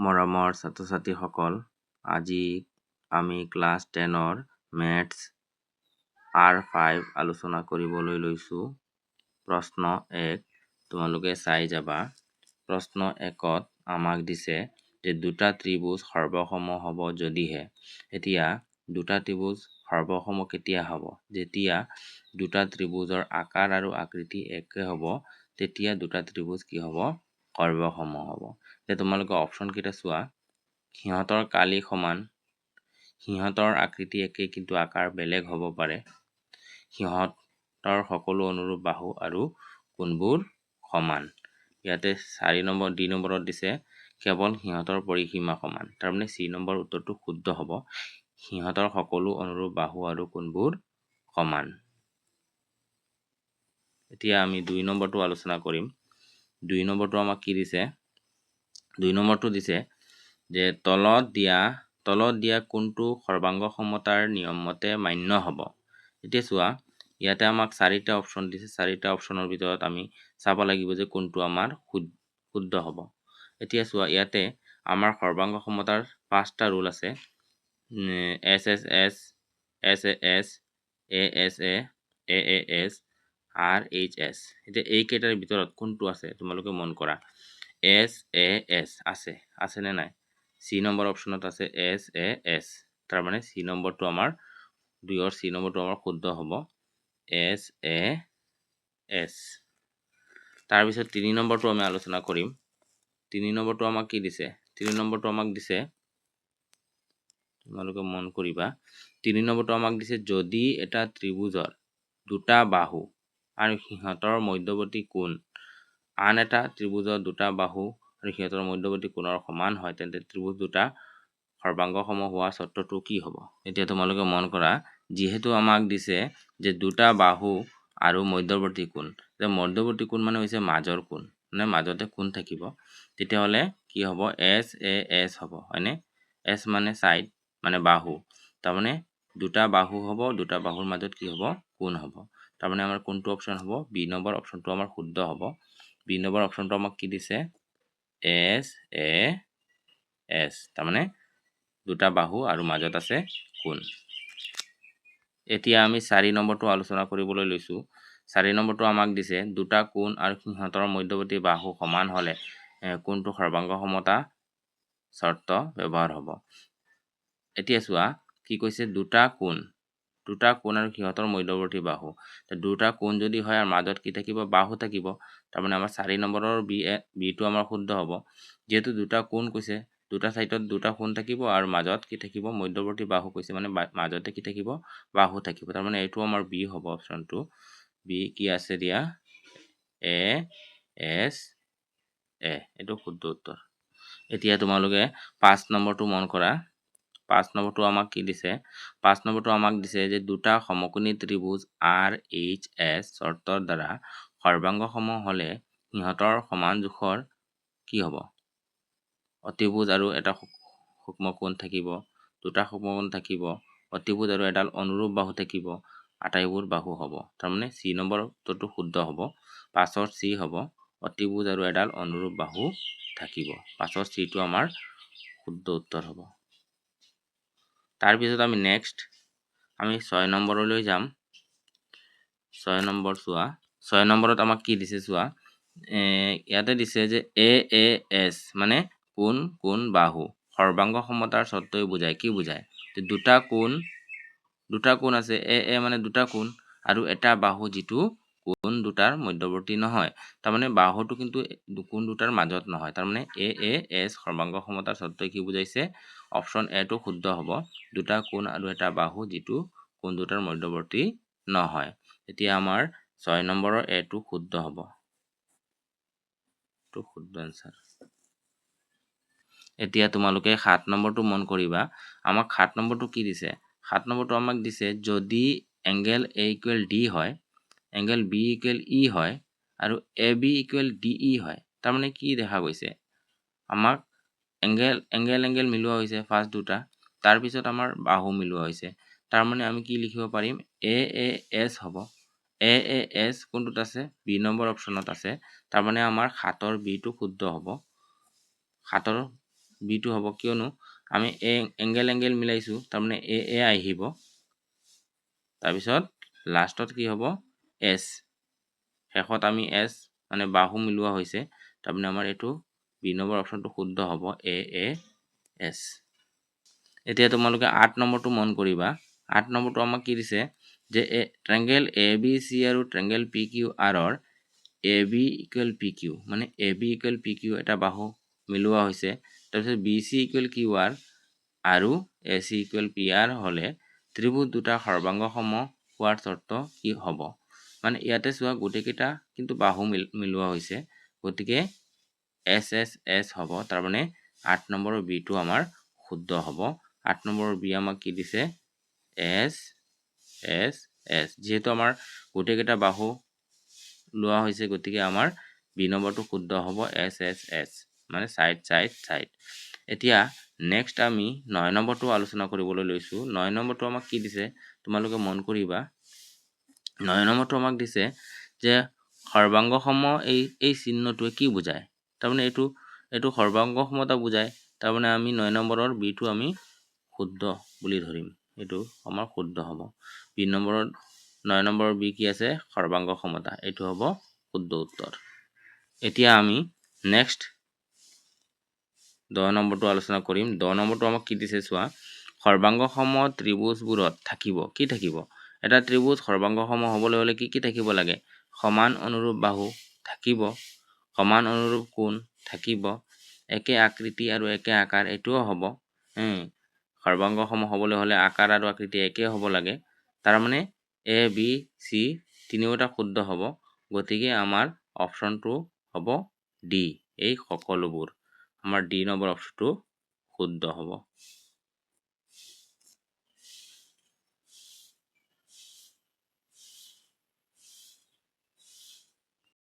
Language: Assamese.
মৰমৰ ছাত্ৰ-ছাত্ৰীসকল, আজি আমি ক্লাছ 10ৰ মেথছ R5 আলোচনা কৰিবলৈ লৈছোঁ। প্ৰশ্ন 1 তোমালোকে চাই যাবা। প্ৰশ্ন 1ত আমাক দিছে যে দুটা ত্ৰিভুজ সৰ্বসম হ'ব যদিহে। এতিয়া দুটা ত্ৰিভুজ সৰ্বসম কেতিয়া হ'ব? যেতিয়া দুটা ত্ৰিভুজৰ আকাৰ আৰু আকৃতি একে হ'ব, তেতিয়া দুটা ত্ৰিভুজ কি হ'ব? সৰ্বসম হ'ব। এতিয়া তোমালোকে অপশ্যন কেইটা চোৱা। সিহঁতৰ কালি সমান, সিহঁতৰ আকৃতি একে কিন্তু আকাৰ বেলেগ হ'ব পাৰে, সিহঁতৰ সকলো অনুৰূপ বাহু আৰু কোণবোৰ সমান। ইয়াতে 4 নম্বৰ ডি নম্বৰত দিছে কেৱল সিহঁতৰ পৰিসীমা সমান। তাৰমানে চি নম্বৰ উত্তৰটো শুদ্ধ হ'ব। সিহঁতৰ সকলো অনুৰূপ বাহু আৰু কোণবোৰ সমান। এতিয়া আমি 2 নম্বৰটো আলোচনা কৰিম। 2 নম্বৰটো আমাক কি দিছে? 2 নম্বৰটো দিছে যে তলত দিয়া কোনটো সৰ্বাংগ সমতাৰ নিয়ম মতে মান্য হ'ব। এতিয়া চোৱা, ইয়াতে আমাক 4টা অপশ্যন দিছে। 4টা অপশ্যনৰ ভিতৰত আমি চাব লাগিব যে কোনটো আমাৰ শুদ্ধ হ'ব। এতিয়া চোৱা, ইয়াতে আমাৰ সৰ্বাংগ সমতাৰ 5টা ৰুল আছে। SSS, SAS, ASA, AAS, RHS। এতিয়া এইকেইটাৰ ভিতৰত কোনটো আছে তোমালোকে মন কৰা। SAS আছে নে নাই? চি নম্বৰ অপশ্যনত আছে SAS। তাৰমানে চি নম্বৰটো আমাৰ 2ৰ চি নম্বৰটো আমাৰ শুদ্ধ হ'ব। SAS। তাৰপিছত 3 নম্বৰটো আমি আলোচনা কৰিম। 3 নম্বৰটো আমাক কি দিছে? 3 নম্বৰটো আমাক দিছে, তোমালোকে মন কৰিবা, 3 নম্বৰটো আমাক দিছে যদি এটা ত্ৰিভুজৰ দুটা বাহু আৰু সিহঁতৰ মধ্যৱৰ্তী কোণ আন এটা ত্ৰিভুজৰ দুটা বাহু আৰু সিহঁতৰ মধ্যৱৰ্তী কোণৰ সমান হয়, তেন্তে ত্ৰিভুজ দুটা সৰ্বাংগসম হোৱা চৰ্তটো কি হ'ব? এতিয়া তোমালোকে মন কৰা, যিহেতু আমাক দিছে যে দুটা বাহু আৰু মধ্যৱৰ্তী কোণ, মধ্যৱৰ্তী কোণ মানে হৈছে মাজৰ কোণ, মানে মাজতে কোণ থাকিব, তেতিয়াহ'লে কি হ'ব? SAS হ'ব, হয়নে? S মানে ছাইড, মানে বাহু, তাৰমানে দুটা বাহু হ'ব, দুটা বাহুৰ মাজত কি হ'ব? কোণ হ'ব। তাৰমানে আমাৰ কোনটো অপশ্যন হ'ব? বি নম্বৰ অপশ্যনটো আমাৰ শুদ্ধ হ'ব। বি নম্বৰ অপশ্যনটো আমাক কি দিছে? SAS, তাৰমানে দুটা বাহু আৰু মাজত আছে কোণ। এতিয়া আমি 4 নম্বৰটো আলোচনা কৰিবলৈ লৈছোঁ। 4 নম্বৰটো আমাক দিছে দুটা কোণ আৰু সিহঁতৰ মধ্যৱৰ্তী বাহু সমান হ'লে কোনটো সৰ্বাংগ সমতা চৰ্ত ব্যৱহাৰ হ'ব। এতিয়া চোৱা, কি কৈছে? দুটা কোণ আৰু সিহঁতৰ মধ্যৱৰ্তী বাহু। দুটা কোণ যদি হয় আৰু মাজত কি থাকিব? বাহু থাকিব। তাৰমানে আমাৰ 4 নম্বৰৰ বিটো আমাৰ শুদ্ধ হ'ব। যিহেতু দুটা কোণ কৈছে, দুটা ছাইডত দুটা কোণ থাকিব আৰু মাজত কি থাকিব? মধ্যৱৰ্তী বাহু কৈছে, মানে মাজতে কি থাকিব? বাহু থাকিব। তাৰমানে এইটো আমাৰ বি হ'ব অপশ্যনটো। বি কি আছে দিয়া? ASA, এইটো শুদ্ধ উত্তৰ। এতিয়া তোমালোকে 5 নম্বৰটো মন কৰা। 5 নম্বৰটো আমাক কি দিছে? 5 নম্বৰটো আমাক দিছে যে দুটা সমকোণী ত্ৰিভুজ RHS চৰ্তৰ দ্বাৰা সৰ্বাংগসম হ'লে সিহঁতৰ সমান জোখৰ কি হ'ব? অতিভুজ আৰু এটা সূক্ষ্মকোণ থাকিব, দুটা সূক্ষ্মকোণ থাকিব, অতিভুজ আৰু এডাল অনুৰূপ বাহু থাকিব, আটাইবোৰ বাহু হ'ব। তাৰমানে চি নম্বৰ উত্তৰটো শুদ্ধ হ'ব। 5ৰ চি হ'ব, অতিভুজ আৰু এডাল অনুৰূপ বাহু থাকিব। 5ৰ চিটো আমাৰ শুদ্ধ উত্তৰ হ'ব। তাৰপিছত আমি আমি 6 নম্বৰলৈ যাম। 6 নম্বৰ চোৱা। 6 নম্বৰত আমাক কি দিছে চোৱা। ইয়াতে দিছে যে AAS মানে কোণ বাহু সৰ্বাংগ সমতাৰ চৰ্তই বুজায়। কি বুজায়? দুটা কোণ আছে, AA মানে দুটা কোণ আৰু এটা বাহু, যিটো কোণ দুটাৰ মধ্যৱৰ্তী নহয়। তাৰমানে বাহুটো কিন্তু কোণ দুটাৰ মাজত নহয়। তাৰমানে AAS সৰ্বাংগ সমতাৰ চৰ্তই কি বুজাইছে? অপশ্যন এটো শুদ্ধ হ'ব। দুটা কোণ আৰু এটা বাহু, যিটো কোণ দুটাৰ মধ্যৱৰ্তী নহয়। এতিয়া আমাৰ 6 নম্বৰৰ এটো শুদ্ধ হ'ব। এইটো শুদ্ধ এনসাৰ। এতিয়া তোমালোকে 7 নম্বৰটো মন কৰিবা। আমাক 7 নম্বৰটো কি দিছে? 7 নম্বৰটো আমাক দিছে যদি এংগেল A = D হয়, এংগেল B = E হয় আৰু AB = DE হয়। তাৰমানে কি দেখা গৈছে? আমাক এংগেল মিলোৱা হৈছে ফাৰ্ষ্ট দুটা, তাৰপিছত আমাৰ বাহু মিলোৱা হৈছে। তাৰমানে আমি কি লিখিব পাৰিম? AAS হ'ব। AAS কোনটোত আছে? বি নম্বৰ অপশ্যনত আছে। তাৰমানে আমাৰ 7ৰ বিটো শুদ্ধ হ'ব। 7ৰ B2 হ'ব কিয়নো আমি এংগেল মিলাইছো তাৰমানে এ আহিব তাৰপিছত লাষ্টত কি হ'ব S শেষত আমি S মানে বাহু মিলোৱা হৈছে তাৰমানে আমাৰ এইটো বি নম্বৰ অপচনটো শুদ্ধ হ'ব AAS এতিয়া তোমালোকে 8 নম্বৰটো মন কৰিবা 8 নম্বৰটো আমাক কি দিছে যে ট্ৰায়াঙ্গেল ABC আৰু ট্ৰায়াঙ্গেল PQR ৰ AB = PQ মানে AB = PQ এটা বাহু মিলোৱা হৈছে তাৰপিছত BC = QR আৰু AC = PR হলে ত্ৰিভুজ দুটা সৰ্বাংগ সম হোৱাৰ চৰ্ত কি হ'ব মানে ইয়াতে চোৱা গোটেইকেইটা কিন্তু বাহু মিলোৱা হৈছে গতিকে SSS হ'ব তাৰ মানে 8 নম্বৰৰ B2 আমাৰ শুদ্ধ হ'ব 8 নম্বৰৰ B আমাক কি দিছে SSS যেহেতু আমাৰ গোটেইকেইটা বাহু লোৱা হৈছে গতিকে আমাৰ বি নম্বৰটো শুদ্ধ হ'ব SSS মানে সাইড এতিয়া নেক্সট আমি 9 নম্বৰটো আলোচনা কৰিবলৈ লৈছো 9 নম্বৰটো আমাক কি দিছে তোমালোকে মন কৰিবা 9 নম্বৰটো আমাক দিছে যে সৰ্বাংগ সম এই চিহ্নটোৱে কি বুজায় তাৰমানে এইটো সৰ্বাংগ সমতা বুজায় তাৰমানে আমি 9 নম্বৰৰ B2 আমি শুদ্ধ বুলি ধৰিম এইটো আমাৰ শুদ্ধ হ'ব বি নম্বৰৰ 9 নম্বৰৰ বি কি আছে সৰ্বাংগ সমতা এইটো হ'ব শুদ্ধ উত্তৰ এতিয়া আমি নেক্সট 10 নম্বৰটো আলোচনা কৰিম 10 নম্বৰটো আমাক কি দিছে চোৱা সৰ্বাংগ সম ত্ৰিভুজবোৰত কি থাকিব এটা ত্ৰিভুজ সৰ্বাংগ সম হ'বলৈ হলে কি থাকিব লাগে সমান অনুৰূপ বাহু থাকিব সমান অনুৰূপ কোণ থাকিব একে আকৃতি আৰু একে আকাৰ এটোও হ'ব সৰ্বাংগ সম হ'বলৈ হলে আকাৰ আৰু আকৃতি একে হ'ব লাগে তাৰ মানে A B C তিনিওটা শুদ্ধ হ'ব গতিকে আমাৰ অপচনটো হ'ব D এই সকলোবোৰ আমাৰ D নম্বৰ অপচনটো শুদ্ধ হ'ব